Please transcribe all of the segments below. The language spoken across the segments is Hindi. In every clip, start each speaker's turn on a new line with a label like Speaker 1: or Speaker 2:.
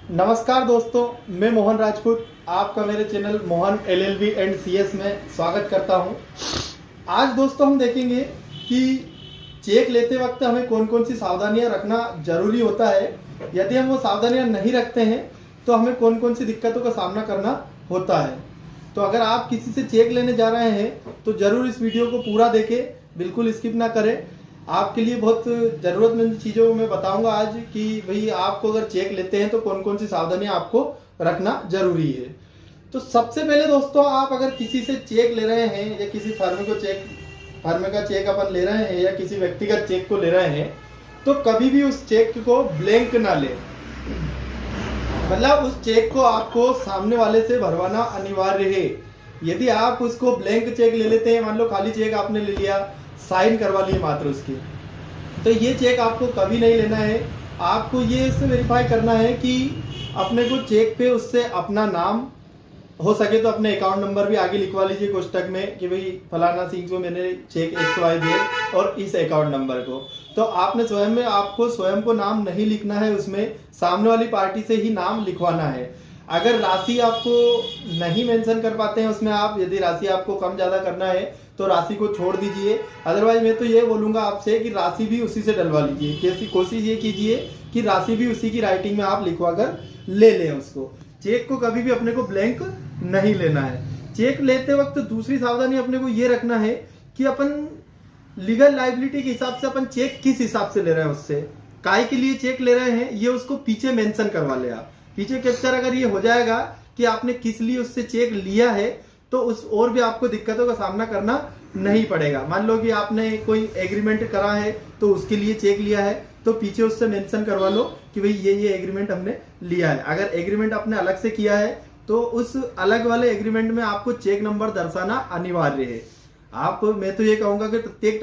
Speaker 1: नमस्कार दोस्तों, मैं मोहन राजपूत आपका मेरे channel Mohan LLB and CS में स्वागत करता हूं। आज दोस्तों हम देखेंगे कि चेक लेते वक्त हमें कौन कौन सी सावधानियां रखना जरूरी होता है। यदि हम वो सावधानियां नहीं रखते हैं तो हमें कौन कौन सी दिक्कतों का सामना करना होता है। तो अगर आप किसी से चेक लेने जा रहे हैं तो ज़रूर इस वीडियो को पूरा देखें, बिल्कुल स्किप ना करें। आपके लिए बहुत ज़रूरतमंद चीज़ों में बताऊंगा आज कि भाई आपको अगर चेक लेते हैं तो कौन कौन सी सावधानियां आपको रखना जरूरी है। तो सबसे पहले दोस्तों, आप अगर किसी से चेक ले रहे हैं या किसी फर्म का चेक अपन ले रहे हैं या किसी व्यक्तिगत चेक को ले रहे हैं तो कभी भी उस चेक को ब्लैंक ना लें। मतलब उस चेक को आपको सामने वाले से भरवाना अनिवार्य है। यदि आप उसको ब्लैंक चेक ले लेते हैं, मान लो खाली चेक आपने ले लिया, साइन करवा लिए मात्र उसकी, तो ये चेक आपको कभी नहीं लेना है। आपको ये इससे वेरीफाई करना है कि अपने को चेक पे उससे अपना नाम, हो सके तो अपने अकाउंट नंबर भी आगे लिखवा लीजिए कोष्टक में कि भाई फलाना सिंह को मैंने चेक XY दिए और इस अकाउंट नंबर को। तो आपने आपको स्वयं को नाम नहीं लिखना है, उसमें सामने वाली पार्टी से ही नाम लिखवाना है। अगर राशि आपको नहीं मेंशन कर पाते हैं उसमें, आप यदि राशि आपको कम ज़्यादा करना है तो राशि को छोड़ दीजिए। अदरवाइज मैं तो ये बोलूँगा आपसे कि राशि भी उसी से डलवा लीजिए। कैसी कोशिश ये कीजिए कि राशि भी उसी की राइटिंग में आप लिखवा कर ले लें उसको। चेक को कभी भी अपने को ब्लैंक नहीं लेना है। चेक लेते वक्त दूसरी सावधानी अपने को ये रखना है कि अपन लीगल लाइबिलिटी के हिसाब से अपन चेक किस हिसाब से ले रहे हैं, उससे काय के लिए चेक ले रहे हैं ये उसको पीछे मेंशन करवा ले। आप पीछे कैप्चर अगर ये हो जाएगा कि आपने किस लिए उससे चेक लिया है तो उस और भी आपको दिक्कतों का सामना करना नहीं पड़ेगा। मान लो कि आपने कोई एग्रीमेंट करा है तो उसके लिए चेक लिया है तो पीछे उससे मेंशन करवा लो कि भाई ये एग्रीमेंट हमने लिया है। अगर एग्रीमेंट आपने अलग से किया है तो उस अलग वाले एग्रीमेंट में आपको चेक नंबर दर्शाना अनिवार्य है। मैं तो ये कहूंगा कि प्रत्येक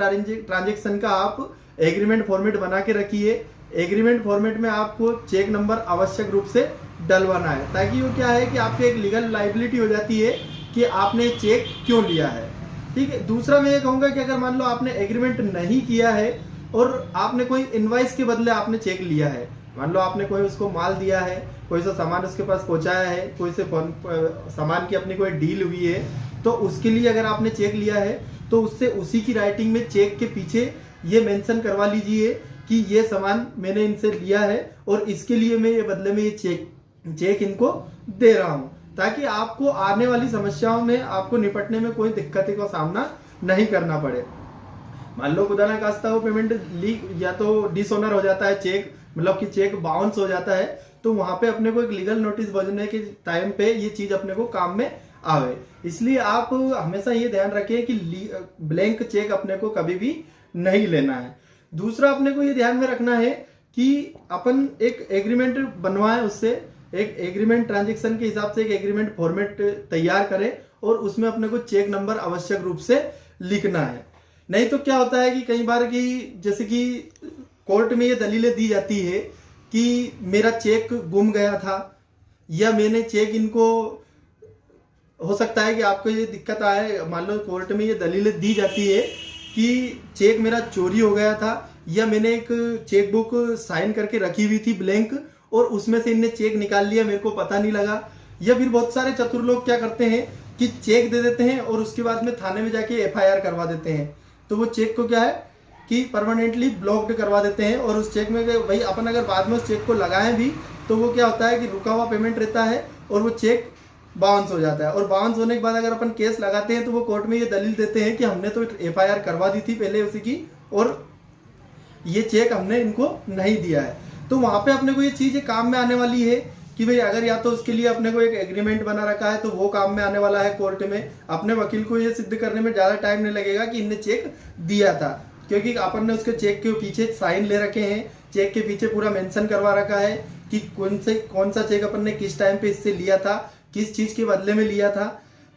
Speaker 1: ट्रांजेक्शन का आप एग्रीमेंट फॉर्मेट बना के रखिए। एग्रीमेंट फॉर्मेट में आपको चेक नंबर आवश्यक रूप से डलवाना है, ताकि वो क्या है कि आपकी एक लीगल लाइबिलिटी हो जाती है कि आपने चेक क्यों लिया है। ठीक है। दूसरा मैं ये कहूंगा कि अगर मान लो आपने एग्रीमेंट नहीं किया है और आपने कोई इनवाइस के बदले आपने चेक लिया है, मान लो आपने कोई उसको माल दिया है, कोई सा सामान उसके पास पहुंचाया है, कोई से सामान की अपनी कोई डील हुई है, तो उसके लिए अगर आपने चेक लिया है तो उससे उसी की राइटिंग में चेक के पीछे ये मेंशन करवा लीजिए कि ये सामान मैंने इनसे लिया है और इसके लिए मैं ये बदले में ये चेक इनको दे रहा हूं, ताकि आपको आने वाली समस्याओं में आपको निपटने में कोई दिक्कत का सामना नहीं करना पड़े। मान लो खुदा ना खास्ता वो पेमेंट लीक या तो डिसऑनर हो जाता है, चेक मतलब कि चेक बाउंस हो जाता है, तो वहां पे अपने को एक लीगल नोटिस भेजने के टाइम पे ये चीज अपने को काम में आवे। इसलिए आप हमेशा ये ध्यान रखें कि ब्लैंक चेक अपने को कभी भी नहीं लेना है। दूसरा अपने को ये ध्यान में रखना है कि अपन एक एग्रीमेंट बनवाएं, उससे एक एग्रीमेंट ट्रांजेक्शन के हिसाब से एक एग्रीमेंट फॉर्मेट तैयार करें और उसमें अपने को चेक नंबर आवश्यक रूप से लिखना है। नहीं तो क्या होता है कि कई बार की जैसे कि कोर्ट में ये दलीलें दी जाती है कि मेरा चेक गुम गया था, या मैंने चेक इनको, हो सकता है कि आपको ये दिक्कत आए, मान लो कोर्ट में ये दलीलें दी जाती है कि चेक मेरा चोरी हो गया था, या मैंने एक चेक बुक साइन करके रखी हुई थी ब्लैंक और उसमें से इनने चेक निकाल लिया, मेरे को पता नहीं लगा। या फिर बहुत सारे चतुर लोग क्या करते हैं कि चेक दे देते हैं और उसके बाद में थाने में जाके FIR करवा देते हैं, तो वो चेक को क्या है कि परमानेंटली ब्लॉक्ड करवा देते हैं। और उस चेक में भाई अपन अगर बाद में उस चेक को लगाएं भी तो वो क्या होता है कि रुका हुआ पेमेंट रहता है और वो चेक बाउंस हो जाता है। और बाउंस होने के बाद अगर अपन केस लगाते हैं तो वो कोर्ट में ये दलील देते हैं कि हमने तो FIR करवा दी थी पहले उसी की और ये चेक हमने इनको नहीं दिया है। तो वहां पे अपने को ये चीज काम में आने वाली है कि भाई अगर या तो उसके लिए अपने को एक एग्रीमेंट बना रखा है तो वो काम में आने वाला है कोर्ट में। अपने वकील को ये सिद्ध करने में ज्यादा टाइम नहीं लगेगा कि इनने चेक दिया था, क्योंकि अपन ने उसके चेक के पीछे साइन ले रखे हैं, चेक के पीछे पूरा मेंशन करवा रखा है कि कौन सा चेक अपन ने किस टाइम पे इससे लिया था, किस चीज के बदले में लिया था।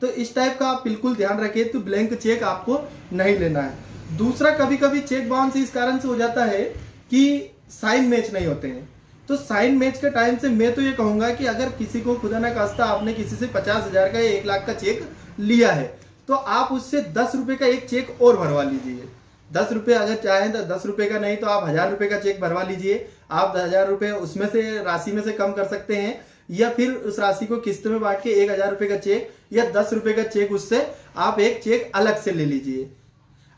Speaker 1: तो इस टाइप का आप बिल्कुल ध्यान रखें, तो ब्लैंक चेक आपको नहीं लेना है। दूसरा, कभी कभी चेक बाउंस इस कारण से हो जाता है कि साइन मैच नहीं होते हैं। तो साइन मैच के टाइम से मैं तो ये कहूंगा कि अगर किसी को खुदा ना खास्ता आपने किसी से 50,000 का या 1 लाख का चेक लिया है तो आप उससे 10 रुपए का एक चेक और भरवा लीजिए। 10 रुपए अगर चाहें तो 10 रुपए का, नहीं तो आप 1000 रुपए का चेक भरवा लीजिए। आप 1000 रुपये उसमें से राशि में से कम कर सकते हैं, या फिर उस राशि को किस्त में बांट के 1000 रुपये का चेक या 10 रुपये का चेक उससे आप एक चेक अलग से ले लीजिए।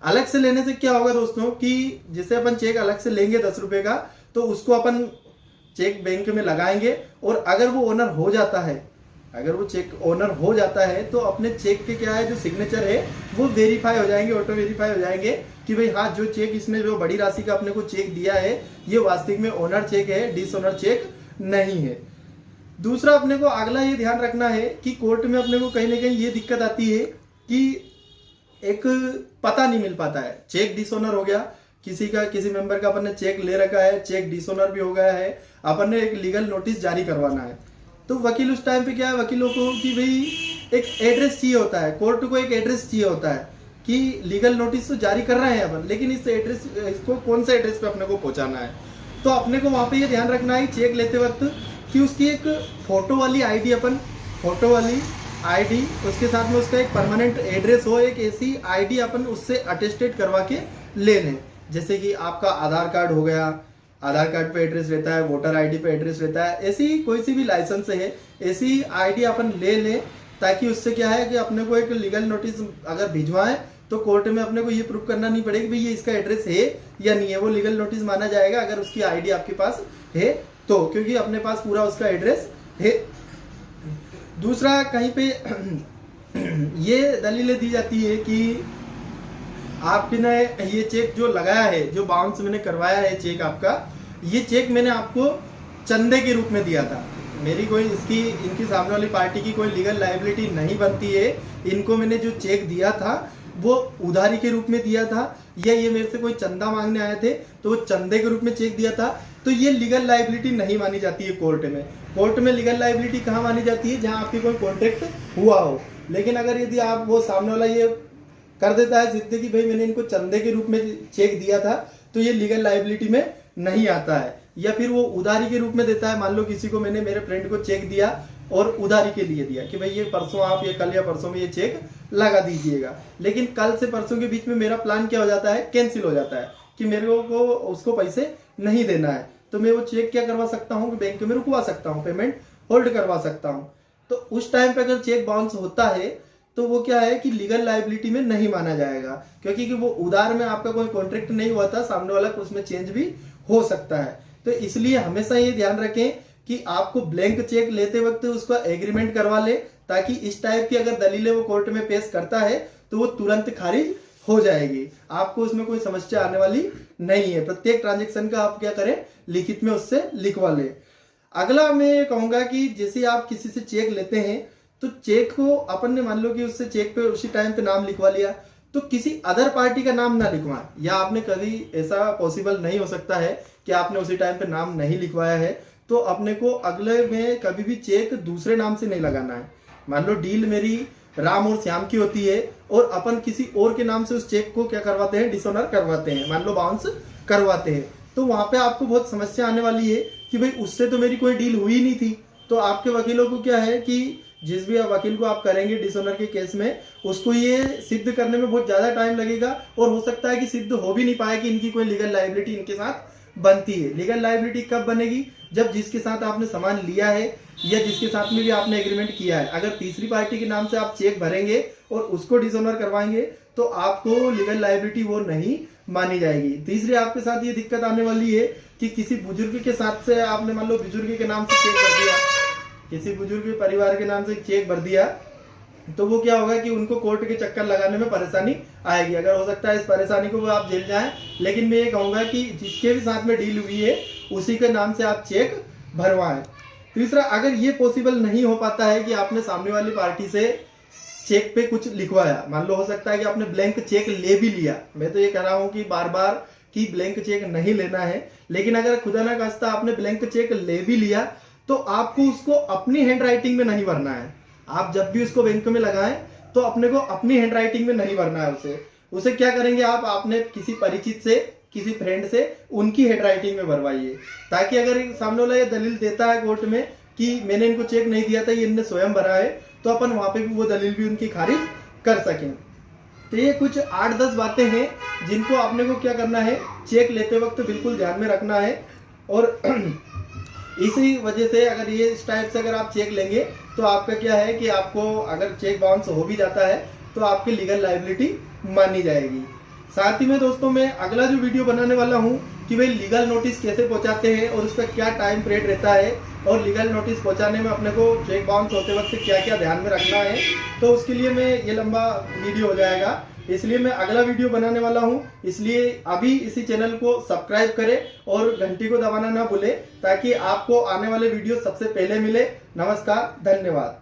Speaker 1: अलग से लेने से क्या होगा दोस्तों कि जैसे अपन चेक अलग से लेंगे 10 रुपये का, तो उसको अपन चेक बैंक में लगाएंगे और अगर वो ओनर हो जाता है, अगर वो चेक ओनर हो जाता है तो अपने चेक के क्या है जो सिग्नेचर है वो वेरीफाई हो जाएंगे, ऑटो वेरीफाई हो जाएंगे कि भाई हाँ जो चेक इसने जो बड़ी राशि का अपने को चेक दिया है ये वास्तविक में ओनर चेक है, डिसओनर चेक नहीं है। दूसरा अपने को अगला ये ध्यान रखना है कि कोर्ट में अपने को कहीं ना कहीं ये दिक्कत आती है कि एक पता नहीं मिल पाता है। चेक डिसओनर हो गया, किसी का किसी मेंबर का अपन ने चेक ले रखा है, चेक डिसओनर भी हो गया है, अपन ने एक लीगल नोटिस जारी करवाना है, तो वकील उस टाइम पे क्या है वकीलों को कि भाई एक एड्रेस चाहिए होता है, कोर्ट को एक एड्रेस चाहिए होता है कि लीगल नोटिस तो जारी कर रहे हैं अपन, लेकिन इस एड्रेस इसको कौन सा एड्रेस पे अपने को पहुंचाना है। तो अपने को वहां पे ये ध्यान रखना है चेक लेते वक्त कि उसकी एक फोटो वाली आईडी, अपन फोटो वाली आईडी, उसके साथ में उसका एक परमानेंट एड्रेस हो, एक ऐसी आईडी अपन उससे अटेस्टेड करवा के ले लें। जैसे कि आपका आधार कार्ड हो गया, आधार कार्ड पे एड्रेस रहता है, वोटर आईडी पे एड्रेस रहता है, ऐसी कोई सी भी लाइसेंस है ऐसी आईडी अपन ले लें, ताकि उससे क्या है कि अपने को एक लीगल नोटिस अगर भिजवाएं तो कोर्ट में अपने को ये प्रूफ करना नहीं पड़ेगा कि ये इसका एड्रेस है या नहीं है, वो लीगल नोटिस माना जाएगा अगर उसकी आईडी आपके पास है तो, क्योंकि अपने पास पूरा उसका एड्रेस है। दूसरा कहीं पे ये दलीलें दी जाती है कि आपने ये चेक जो लगाया है, जो बाउंस मैंने करवाया है चेक आपका, ये चेक मैंने आपको चंदे के रूप में दिया था, मेरी कोई इसकी इनकी सामने वाली पार्टी की कोई लीगल लायबिलिटी नहीं बनती है, इनको मैंने जो चेक दिया था वो उधारी के रूप में दिया था, या ये मेरे से कोई चंदा मांगने आए थे तो वो चंदे के रूप में चेक दिया था, तो ये लीगल लायबिलिटी नहीं मानी जाती है कोर्ट में। कोर्ट में लीगल लायबिलिटी कहाँ मानी जाती है, जहाँ आपकी कोई कॉन्ट्रैक्ट हुआ हो। लेकिन अगर यदि आप वो सामने वाला ये कर देता है जिद्द कि भाई मैंने इनको चंदे के रूप में चेक दिया था, तो ये लीगल लायबिलिटी में नहीं आता है। या फिर वो उधारी के रूप में देता है, मान लो किसी को मैंने मेरे फ्रेंड को चेक दिया और उधारी के लिए दिया कि भाई ये परसों आप ये कल या परसों में ये चेक लगा दीजिएगा, लेकिन कल से परसों के बीच में मेरा प्लान क्या हो जाता है, कैंसिल हो जाता है कि मेरे को उसको पैसे नहीं देना है, तो मैं वो चेक क्या करवा सकता हूँ कि बैंक में रुकवा सकता हूँ, पेमेंट होल्ड करवा सकता हूँ। तो उस टाइम पे अगर चेक बाउंस होता है तो वो क्या है कि लीगल लायबिलिटी में नहीं माना जाएगा, क्योंकि कि वो उधार में आपका कोई कॉन्ट्रैक्ट नहीं हुआ था, सामने वाला को उसमें चेंज भी हो सकता है। तो इसलिए हमेशा ये ध्यान रखें कि आपको ब्लैंक चेक लेते वक्त उसका एग्रीमेंट करवा ले, ताकि इस टाइप की अगर दलीलें वो कोर्ट में पेश करता है तो वो तुरंत खारिज हो जाएगी, आपको उसमें कोई समस्या आने वाली नहीं है। प्रत्येक ट्रांजेक्शन का आप क्या करें, लिखित में उससे लिखवा लें। अगला मैं ये कहूंगा कि जैसे आप किसी से चेक लेते हैं तो चेक को अपन ने मान लो कि उससे चेक पे उसी टाइम पे नाम लिखवा लिया, तो किसी अदर पार्टी का नाम ना लिखवाएं, या आपने कभी ऐसा पॉसिबल नहीं हो सकता है कि आपने उसी टाइम पे नाम नहीं लिखवाया है, तो अपने को अगले में कभी भी चेक दूसरे नाम से नहीं लगाना है। मान लो डील मेरी राम और श्याम की होती है और अपन किसी और के नाम से उस चेक को क्या करवाते हैं, डिसऑनर करवाते हैं, मान लो बाउंस करवाते हैं, तो वहां पे आपको बहुत समस्या आने वाली है कि भाई उससे तो मेरी कोई डील हुई नहीं थी। तो आपके वकीलों को क्या है कि जिस भी वकील को आप करेंगे डिसऑनर के केस में, उसको ये सिद्ध करने में बहुत ज्यादा टाइम लगेगा और हो सकता है कि सिद्ध हो भी नहीं पाए कि इनकी कोई लीगल लायबिलिटी इनके साथ बनती है। लीगल लायबिलिटी कब बनेगी, जब जिसके साथ आपने सामान लिया है या जिसके साथ में भी आपने एग्रीमेंट किया है, अगर तीसरी पार्टी के नाम से आप चेक भरेंगे और उसको डिसऑनर करवाएंगे तो आपको लीगल लायबिलिटी वो नहीं मानी जाएगी। तीसरी आपके साथ ये दिक्कत आने वाली है कि किसी बुजुर्ग के साथ से आपने मान लो बुजुर्ग के नाम से चेक भर दिया, किसी बुजुर्ग परिवार के नाम से चेक भर दिया, तो वो क्या होगा कि उनको कोर्ट के चक्कर लगाने में परेशानी आएगी। अगर हो सकता है इस परेशानी को वो आप झेल जाएं, लेकिन मैं ये कहूंगा कि जिसके भी साथ में डील हुई है उसी के नाम से आप चेक भरवाएं। तीसरा, अगर ये पॉसिबल नहीं हो पाता है कि आपने सामने वाली पार्टी से चेक पे कुछ लिखवाया, मान लो हो सकता है कि आपने ब्लैंक चेक ले भी लिया, मैं तो ये कह रहा हूं कि बार बार कि ब्लैंक चेक नहीं लेना है, लेकिन अगर खुदा ना खास्ता आपने ब्लैंक चेक ले भी लिया तो आपको उसको अपनी हैंड राइटिंग में नहीं भरना है। आप जब भी उसको बैंक में लगाएं तो अपने को अपनी हैंड राइटिंग में नहीं भरना है, उसे क्या करेंगे आप आपने किसी परिचित से, किसी फ्रेंड से उनकी हैंड राइटिंग में भरवाइए, ताकि अगर सामने वाला ये दलील देता है कोर्ट में कि मैंने इनको चेक नहीं दिया था, ये इनने स्वयं भरा है, तो अपन वहां पे भी वो दलील भी उनकी खारिज कर सकें। तो ये कुछ 8-10 बातें हैं जिनको आपने को क्या करना है, चेक लेते वक्त बिल्कुल ध्यान में रखना है। और इसी वजह से अगर ये इस टाइप से अगर आप चेक लेंगे तो आपका क्या है कि आपको अगर चेक बाउंस हो भी जाता है तो आपकी लीगल लायबिलिटी मानी जाएगी। साथ ही में दोस्तों मैं अगला जो वीडियो बनाने वाला हूँ कि भाई लीगल नोटिस कैसे पहुंचाते हैं और उसका क्या टाइम पीरियड रहता है और लीगल नोटिस पहुंचाने में अपने को चेक बाउंस होते वक्त क्या क्या ध्यान में रखना है, तो उसके लिए मैं ये लंबा वीडियो हो जाएगा, इसलिए मैं अगला वीडियो बनाने वाला हूं। इसलिए अभी इसी चैनल को सब्सक्राइब करें और घंटी को दबाना ना भूलें ताकि आपको आने वाले वीडियो सबसे पहले मिले। नमस्कार, धन्यवाद।